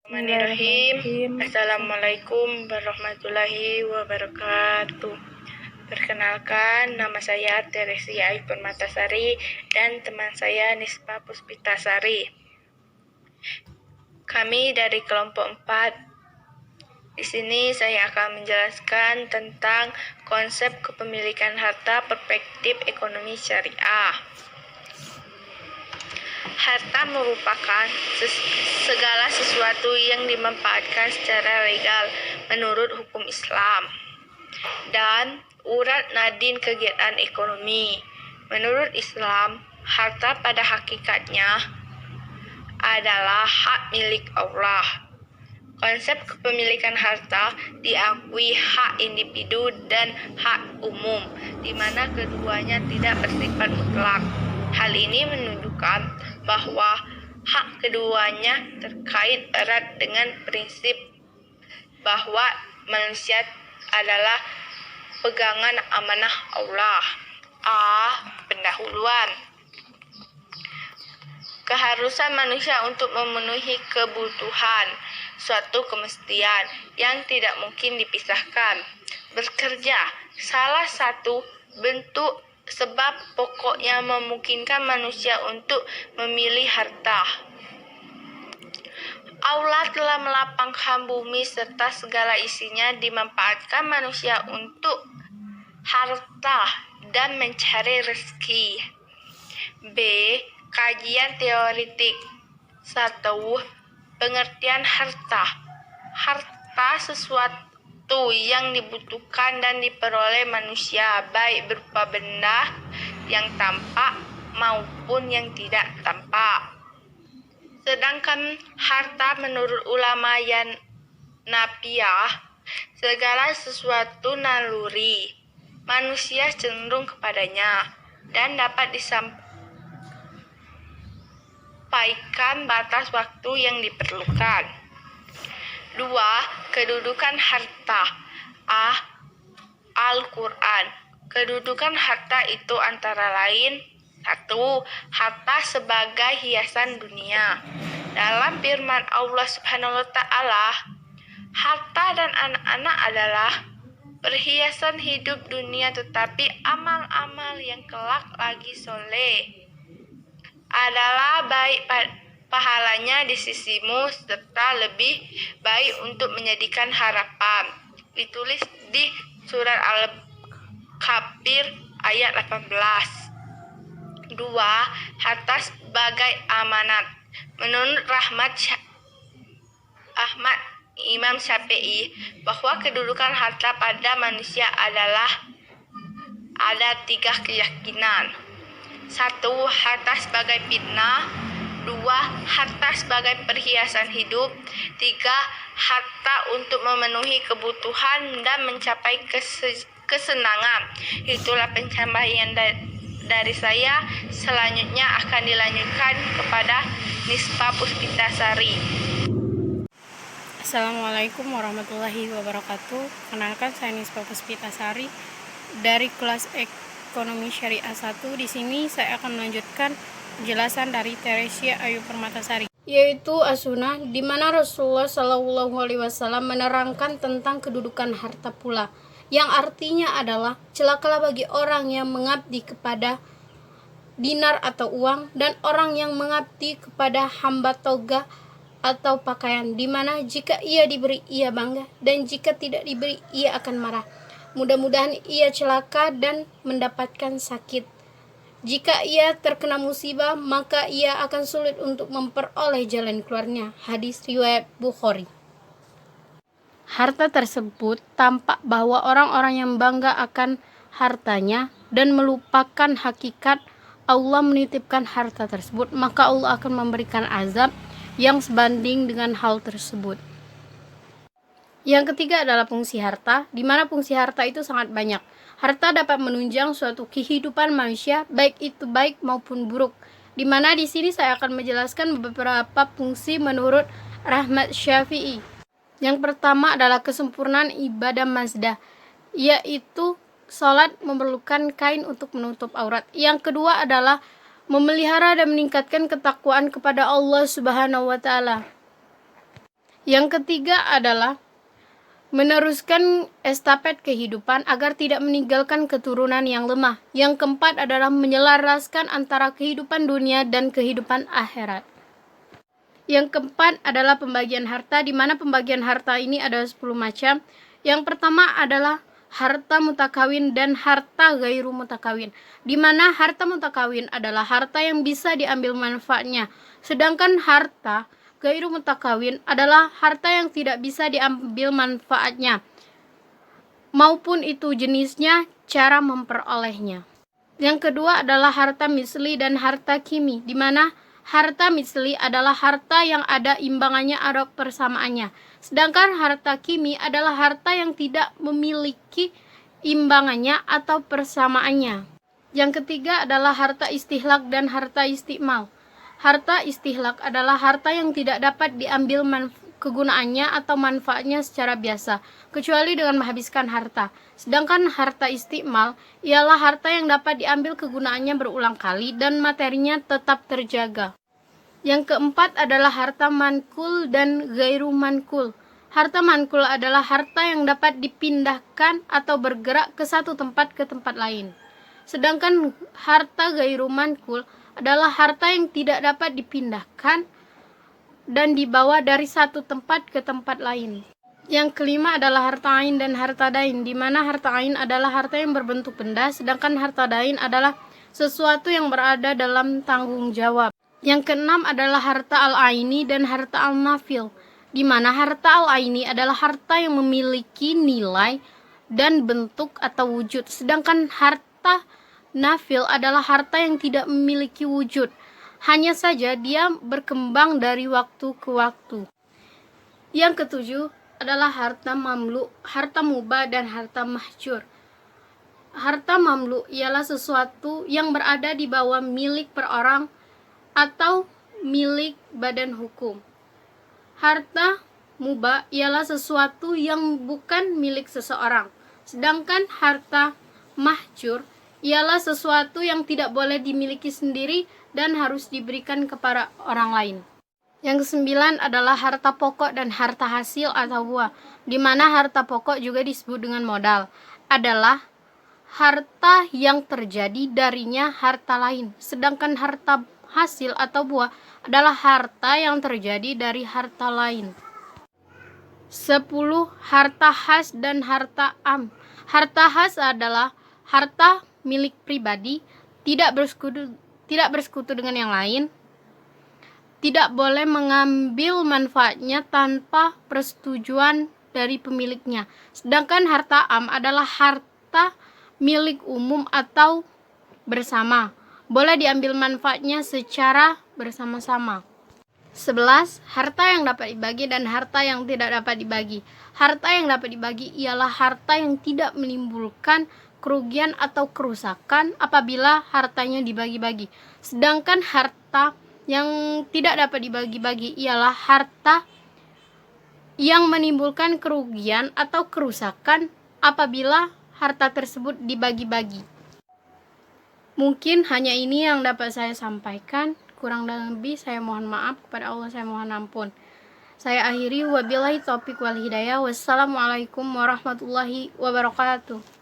Bismillahirrahmanirrahim. Assalamualaikum warahmatullahi wabarakatuh. Perkenalkan, nama saya Teresia Ayu Permatasari dan teman saya Nispa Puspitasari. Kami dari kelompok 4. Di sini saya akan menjelaskan tentang konsep kepemilikan harta perspektif ekonomi syariah. Harta merupakan segala sesuatu yang dimanfaatkan secara legal menurut hukum Islam dan urat nadin kegiatan ekonomi. Menurut Islam, harta pada hakikatnya adalah hak milik Allah. Konsep kepemilikan harta diakui hak individu dan hak umum, di mana keduanya tidak bersifat mutlak. Hal ini menunjukkan bahwa hak keduanya terkait erat dengan prinsip bahwa manusia adalah pegangan amanah Allah. Pendahuluan. Keharusan manusia untuk memenuhi kebutuhan, suatu kemestian yang tidak mungkin dipisahkan. Bekerja, salah satu bentuk sebab pokok yang memungkinkan manusia untuk memilih harta. Allah telah melapangkan bumi serta segala isinya dimanfaatkan manusia untuk harta dan mencari rezeki. B. Kajian teoritik. 1. Pengertian harta. Harta sesuatu yang dibutuhkan dan diperoleh manusia, baik berupa benda yang tampak maupun yang tidak tampak. Sedangkan harta menurut ulama yang nafiyah, segala sesuatu naluri manusia cenderung kepadanya dan dapat disampaikan batas waktu yang diperlukan. 2. Kedudukan harta. Al-Quran. Kedudukan harta itu antara lain: 1. Harta sebagai hiasan dunia. Dalam firman Allah Subhanahu wa Ta'ala, harta dan anak-anak adalah perhiasan hidup dunia, tetapi amal-amal yang kelak lagi soleh adalah baik pahalanya di sisimu serta lebih baik untuk menjadikan harapan. Ditulis di surat Al-Kafir ayat 18. 2. Harta sebagai amanat. Menurut Ahmad Imam Syafi'i, bahwa kedudukan harta pada manusia adalah ada 3 keyakinan. 1. Harta sebagai fitnah. 2. Harta sebagai perhiasan hidup. 3. Harta untuk memenuhi kebutuhan dan mencapai kesenangan. Itulah pencapaian dari saya. Selanjutnya akan dilanjutkan kepada Nispa Puspitasari. Assalamualaikum warahmatullahi wabarakatuh. Kenalkan, saya Nispa Puspitasari dari kelas Ekonomi Syariah 1. Di sini saya akan melanjutkan penjelasan dari Teresia Ayu Permatasari, yaitu as-sunnah, di mana Rasulullah SAW menerangkan tentang kedudukan harta pula, yang artinya adalah celakalah bagi orang yang mengabdi kepada dinar atau uang, dan orang yang mengabdi kepada hamba toga atau pakaian, di mana jika ia diberi ia bangga, dan jika tidak diberi ia akan marah. Mudah-mudahan ia celaka dan mendapatkan sakit. Jika ia terkena musibah, maka ia akan sulit untuk memperoleh jalan keluarnya. Hadis riwayat Bukhari. Harta tersebut tampak bahwa orang-orang yang bangga akan hartanya dan melupakan hakikat Allah menitipkan harta tersebut, maka Allah akan memberikan azab yang sebanding dengan hal tersebut. Yang ketiga adalah fungsi harta, di mana fungsi harta itu sangat banyak. Harta dapat menunjang suatu kehidupan manusia, baik itu baik maupun buruk. Di mana di sini saya akan menjelaskan beberapa fungsi menurut Rahmat Syafi'i. Yang pertama adalah kesempurnaan ibadah mazdah, yaitu salat memerlukan kain untuk menutup aurat. Yang kedua adalah memelihara dan meningkatkan ketakwaan kepada Allah Subhanahu wa Ta'ala. Yang ketiga adalah meneruskan estafet kehidupan agar tidak meninggalkan keturunan yang lemah. Yang keempat adalah menyelaraskan antara kehidupan dunia dan kehidupan akhirat. Yang keempat adalah pembagian harta, di mana pembagian harta ini ada 10 macam. Yang pertama adalah harta mutakawin dan harta gairu mutakawin, di mana harta mutakawin adalah harta yang bisa diambil manfaatnya, sedangkan harta gairu mutakawin adalah harta yang tidak bisa diambil manfaatnya, maupun itu jenisnya, cara memperolehnya. Yang kedua adalah harta misli dan harta kimi, di mana harta misli adalah harta yang ada imbangannya atau persamaannya, sedangkan harta kimi adalah harta yang tidak memiliki imbangannya atau persamaannya. Yang ketiga adalah harta istihlak dan harta istimal. Harta istihlak adalah harta yang tidak dapat diambil kegunaannya atau manfaatnya secara biasa, kecuali dengan menghabiskan harta. Sedangkan harta istimal ialah harta yang dapat diambil kegunaannya berulang kali dan materinya tetap terjaga. Yang keempat adalah harta mankul dan gairu mankul. Harta mankul adalah harta yang dapat dipindahkan atau bergerak ke satu tempat ke tempat lain. Sedangkan harta gairu mankul adalah harta yang tidak dapat dipindahkan dan dibawa dari satu tempat ke tempat lain. Yang kelima adalah harta ain dan harta dain, di mana harta ain adalah harta yang berbentuk benda, sedangkan harta dain adalah sesuatu yang berada dalam tanggung jawab. Yang keenam adalah harta al-aini dan harta al-nafil, di mana harta al-aini adalah harta yang memiliki nilai dan bentuk atau wujud, sedangkan harta nafil adalah harta yang tidak memiliki wujud, hanya saja dia berkembang dari waktu ke waktu. Yang ketujuh adalah harta mamluk, harta mubah, dan harta mahjur. Harta mamluk ialah sesuatu yang berada di bawah milik per orang atau milik badan hukum. Harta mubah ialah sesuatu yang bukan milik seseorang, sedangkan harta mahjur ialah sesuatu yang tidak boleh dimiliki sendiri dan harus diberikan kepada orang lain. Yang kesembilan adalah harta pokok dan harta hasil atau buah, di mana harta pokok juga disebut dengan modal, adalah harta yang terjadi darinya harta lain, sedangkan harta hasil atau buah adalah harta yang terjadi dari harta lain. 10. Harta khas dan harta am. Harta khas adalah harta milik pribadi, tidak bersekutu dengan yang lain, tidak boleh mengambil manfaatnya tanpa persetujuan dari pemiliknya. Sedangkan harta am adalah harta milik umum atau bersama, boleh diambil manfaatnya secara bersama-sama. 11. Harta yang dapat dibagi dan harta yang tidak dapat dibagi. Harta yang dapat dibagi ialah harta yang tidak menimbulkan kerugian atau kerusakan apabila hartanya dibagi-bagi. Sedangkan harta yang tidak dapat dibagi-bagi ialah harta yang menimbulkan kerugian atau kerusakan apabila harta tersebut dibagi-bagi. Mungkin hanya ini yang dapat saya sampaikan. Kurang dan lebih saya mohon maaf, kepada Allah saya mohon ampun. Saya akhiri, wabillahi taufiq wal hidayah. Wassalamualaikum warahmatullahi wabarakatuh.